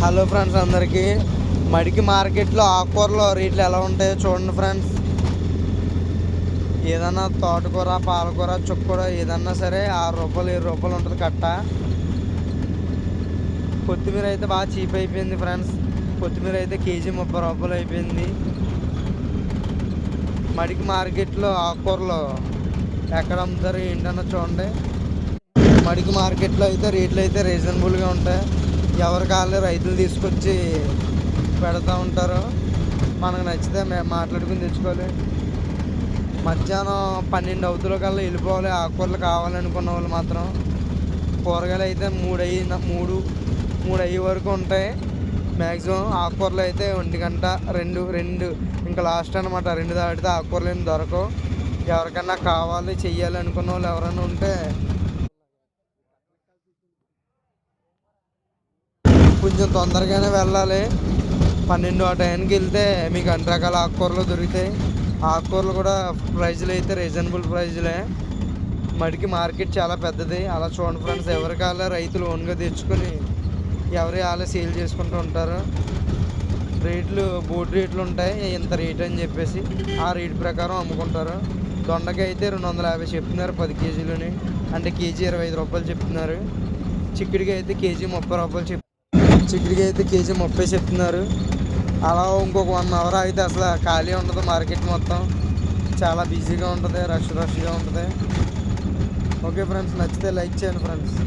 Hello friends, అందరికీ మడికి మార్కెట్లో ఆకుకూరలు రేట్లు ఎలా ఉంటాయో చూడండి ఫ్రెండ్స్. ఏదన్నా తోటకూర, పాలకూర, చుక్కకూర ఏదన్నా సరే 6 రూపాయలు 7 రూపాయలు ఉంటుంది కట్ట. కొత్తిమీర అయితే బాగా చీప్ అయిపోయింది ఫ్రెండ్స్. కొత్తిమీర అయితే కేజీ 30 రూపాయలు అయిపోయింది. మడికి మార్కెట్లో ఆకుకూరలు ఎక్కడ అమ్ముతారు ఏంటన్నా చూడండి. మడికి మార్కెట్లో అయితే రేట్లు అయితే రీజనబుల్గా ఉంటాయి. ఎవరు కావాలి రైతులు తీసుకొచ్చి పెడతా ఉంటారు. మనకు నచ్చితే మేము మాట్లాడుకుని తెచ్చుకోవాలి. మధ్యాహ్నం 12 అవుతుల కల్లా వెళ్ళిపోవాలి. ఆకుకూరలు కావాలనుకున్న వాళ్ళు మాత్రం. కూరగాయలు అయితే 3 అయ్యే వరకు ఉంటాయి మ్యాక్సిమం. ఆకుకూరలు అయితే 1 గంట 2 ఇంకా లాస్ట్ అనమాట. 2 దాటితే ఆకుకూరలు ఏమి దొరకవు. ఎవరికన్నా కావాలి చెయ్యాలి అనుకున్న వాళ్ళు ఎవరైనా ఉంటే కొంచెం తొందరగానే వెళ్ళాలి. 12 ఆ టైంకి వెళ్తే మీకు అన్ని రకాల ఆకుకూరలు దొరుకుతాయి. ఆకుకూరలు కూడా ప్రైజులు అయితే రీజనబుల్ ప్రైజులే. మడికి మార్కెట్ చాలా పెద్దది. అలా చూడండి ఫ్రెండ్స్, ఎవరి కావాలో రైతులు ఓన్గా తెచ్చుకొని ఎవరి వాళ్ళే సేల్ చేసుకుంటూ ఉంటారు. రేట్లు బోర్డు రేట్లు ఉంటాయి, ఇంత రేట్ అని చెప్పేసి ఆ రేట్ ప్రకారం అమ్ముకుంటారు. దొండకాయ అయితే 250 చెప్తున్నారు 10 కేజీలని, అంటే కేజీ 25 రూపాయలు చెప్తున్నారు. చిక్కుడికాయ అయితే కేజీ 30 రూపాయలు చిక్కుడికాయ అయితే కేజీ 30 చెప్తున్నారు. అలా ఇంకొక 1 అవర్ అయితే అసలు ఖాళీ ఉండదు. మార్కెట్ మొత్తం చాలా బిజీగా ఉంటుంది, రష్గా ఉంటుంది. ఓకే ఫ్రెండ్స్, నచ్చితే లైక్ చేయండి ఫ్రెండ్స్.